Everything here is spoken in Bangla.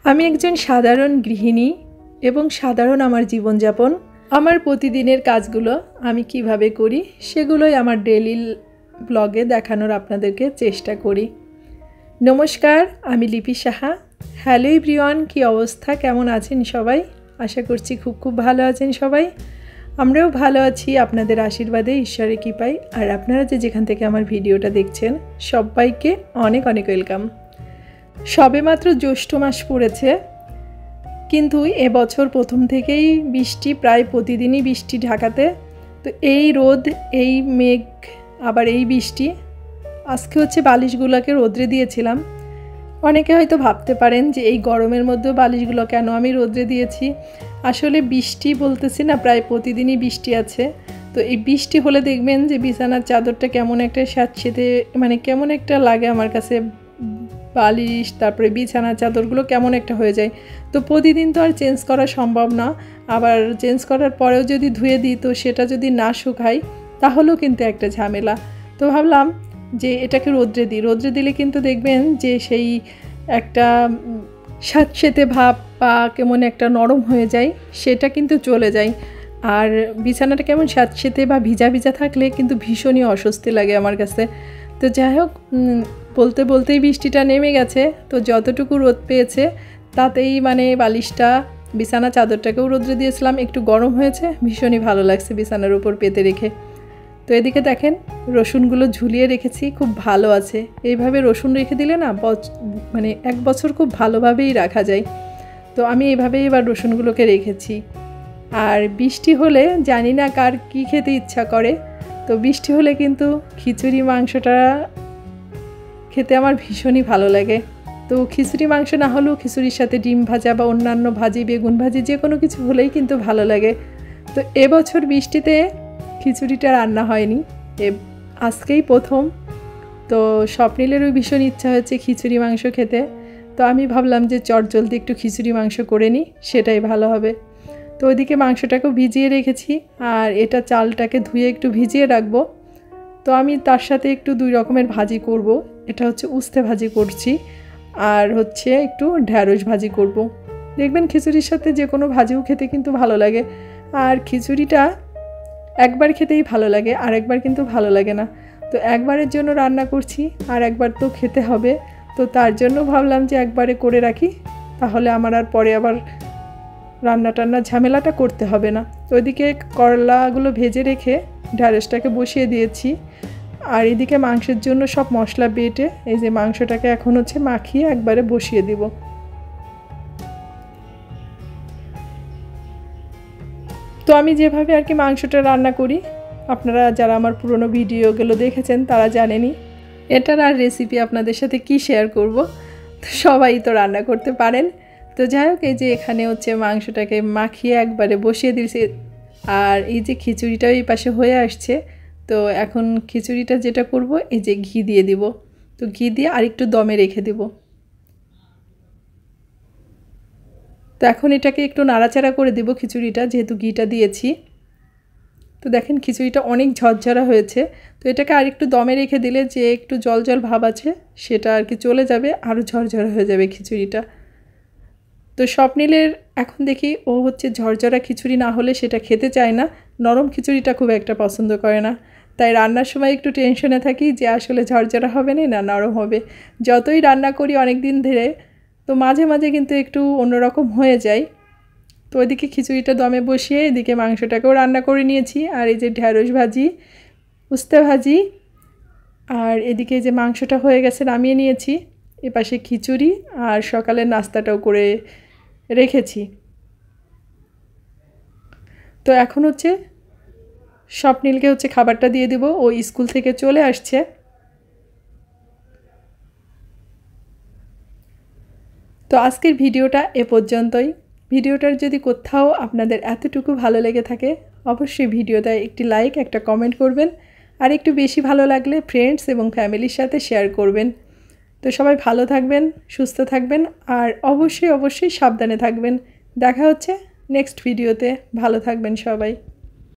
আমি একজন সাধারণ গৃহিণী এবং সাধারণ আমার জীবনযাপন, আমার প্রতিদিনের কাজগুলো আমি কিভাবে করি সেগুলোই আমার ডেইলি ব্লগে দেখানোর আপনাদেরকে চেষ্টা করি। নমস্কার, আমি লিপি সাহা। হ্যালো এভরিওয়ান, কী অবস্থা, কেমন আছেন সবাই? আশা করছি খুব ভালো আছেন সবাই। আমরাও ভালো আছি আপনাদের আশীর্বাদে, ঈশ্বরের কৃপায়। আর আপনারা যেখান থেকে আমার ভিডিওটা দেখছেন সবাইকে অনেক ওয়েলকাম। সবেমাত্র জ্যৈষ্ঠ মাস পড়েছে, কিন্তু এবছর প্রথম থেকেই বৃষ্টি, প্রায় প্রতিদিনই বৃষ্টি ঢাকাতে। তো এই রোদ, এই মেঘ, আবার এই বৃষ্টি। আজকে বালিশগুলোকে রোদ্রে দিয়েছিলাম। অনেকে হয়তো ভাবতে পারেন যে এই গরমের মধ্যেও বালিশগুলো কেন আমি রোদ্রে দিয়েছি। আসলে বৃষ্টি বলতেছি না, প্রায় প্রতিদিনই বৃষ্টি আছে। তো এই বৃষ্টি হলে দেখবেন যে বিছানার চাদরটা কেমন একটা স্যাঁতসেঁতে, মানে কেমন একটা লাগে আমার কাছে। বালিশ, তারপরে বিছানার চাদরগুলো কেমন একটা হয়ে যায়। তো প্রতিদিন তো আর চেঞ্জ করা সম্ভব না। আবার চেঞ্জ করার পরেও যদি ধুয়ে দিই, তো সেটা যদি না শুকায় তাহলেও কিন্তু একটা ঝামেলা। তো ভাবলাম যে এটাকে রোদ্রে দিই। রোদ্রে দিলে কিন্তু দেখবেন যে সেই একটা স্যাঁতসেঁতে ভাব বা কেমন একটা নরম হয়ে যায়, সেটা কিন্তু চলে যায়। আর বিছানাটা কেমন স্যাঁতসেঁতে বা ভিজা ভিজা থাকলে কিন্তু ভীষণই অস্বস্তি লাগে আমার কাছে। তো যাই হোক, বলতেই বৃষ্টিটা নেমে গেছে। তো যতটুকু রোদ পেয়েছে তাতেই মানে বালিশটা, বিছানা চাদরটাকেও রোদ্রে দিয়েছিলাম, একটু গরম হয়েছে, ভীষণই ভালো লাগছে বিছানার উপর পেতে রেখে। তো এদিকে দেখেন রসুনগুলো ঝুলিয়ে রেখেছি, খুব ভালো আছে। এইভাবে রসুন রেখে দিলে না মানে 1 বছর খুব ভালোভাবেই রাখা যায়। তো আমি এইভাবেই এবার রসুনগুলোকে রেখেছি। আর বৃষ্টি হলে জানি না কার কী খেতে ইচ্ছা করে, তো বৃষ্টি হলে কিন্তু খিচুড়ি মাংসটা খেতে আমার ভীষণই ভালো লাগে। তো খিচুড়ি মাংস না হলেও খিচুড়ির সাথে ডিম ভাজা বা অন্যান্য ভাজি, বেগুন ভাজি, যে কোনো কিছু হলেই কিন্তু ভালো লাগে। তো এবছর বৃষ্টিতে খিচুড়িটা রান্না হয়নি, আজকেই প্রথম। তো স্বপ্নিলেরও ভীষণ ইচ্ছা হচ্ছে খিচুড়ি মাংস খেতে। তো আমি ভাবলাম যে চটজলদি একটু খিচুড়ি মাংস করে নিই, সেটাই ভালো হবে। তো ওইদিকে মাংসটাকেও ভিজিয়ে রেখেছি, আর এটা চালটাকে ধুয়ে একটু ভিজিয়ে রাখবো। তো আমি তার সাথে একটু 2 রকমের ভাজি করব। এটা উস্তে ভাজি করছি, আর একটু ঢ্যাঁড়স ভাজি করব। দেখবেন খিচুড়ির সাথে যে কোনো ভাজিও খেতে কিন্তু ভালো লাগে। আর খিচুড়িটা একবার খেতেই ভালো লাগে, আর একবার কিন্তু ভালো লাগে না। তো একবারের জন্য রান্না করছি, আর একবার তো খেতে হবে। তো তার জন্য ভাবলাম যে একবারে করে রাখি, তাহলে আমার আর পরে আবার রান্না ঝামেলাটা করতে হবে না। তো ওইদিকে করলাগুলো ভেজে রেখে ঢ্যাঁড়সটাকে বসিয়ে দিয়েছি। আর এদিকে মাংসের জন্য সব মশলা বেটে এই যে মাংসটাকে এখন মাখিয়ে একবারে বসিয়ে দিব। তো আমি যেভাবে আর কি মাংসটা রান্না করি, আপনারা যারা আমার পুরনো ভিডিওগুলো দেখেছেন তারা জানেনই। এটার আর রেসিপি আপনাদের সাথে কি শেয়ার করব, তো সবাই তো রান্না করতে পারেন। তো যাই হোক, এই যে এখানে মাংসটাকে মাখিয়ে একবারে বসিয়ে দিয়েছি। আর এই যে খিচুড়িটাও এই পাশে হয়ে আসছে। তো এখন খিচুড়িটা যেটা করব, এই যে ঘি দিয়ে দিব। তো ঘি দিয়ে আরেকটু দমে রেখে দিব। তো এখন এটাকে একটু নাড়াচাড়া করে দেব খিচুড়িটা, যেহেতু ঘিটা দিয়েছি। তো দেখেন খিচুড়িটা অনেক ঝরঝরা হয়েছে। তো এটাকে আরেকটু দমে রেখে দিলে যে একটু জল ভাব আছে সেটা আর কি চলে যাবে, আরও ঝরঝরা হয়ে যাবে খিচুড়িটা। তো স্বপ্নিলের এখন দেখি ও ঝরঝরা খিচুড়ি না হলে সেটা খেতে চায় না, নরম খিচুড়িটা খুব একটা পছন্দ করে না। তাই রান্নার সময় একটু টেনশনে থাকি যে আসলে ঝরঝরা হবে না নরম হবে। যতই রান্না করি অনেক দিন ধরে, তো মাঝে কিন্তু একটু অন্যরকম হয়ে যায়। তো ওইদিকে খিচুড়িটা দমে বসিয়ে এদিকে মাংসটাকেও রান্না করে নিয়েছি। আর এই যে ঢ্যাঁড়স ভাজি, উস্তে ভাজি, আর এদিকে যে মাংসটা হয়ে গেছে নামিয়ে নিয়েছি। এপাশে খিচুড়ি আর সকালের নাস্তাটাও করে রেখেছি। তো এখন স্বপ্নিলকে খাবারটা দিয়ে দেব, ও স্কুল থেকে চলে আসছে। তো আজকের ভিডিওটা এ পর্যন্তই। ভিডিওটার যদি কোথাও আপনাদের এতটুকু ভালো লেগে থাকে, অবশ্যই ভিডিওটা একটি লাইক, একটা কমেন্ট করবেন। আর একটু বেশি ভালো লাগলে ফ্রেন্ডস এবং ফ্যামিলির সাথে শেয়ার করবেন। তো সবাই ভালো থাকবেন, সুস্থ থাকবেন, আর অবশ্যই সাবধানে থাকবেন। দেখা হচ্ছে নেক্সট ভিডিওতে। ভালো থাকবেন সবাই।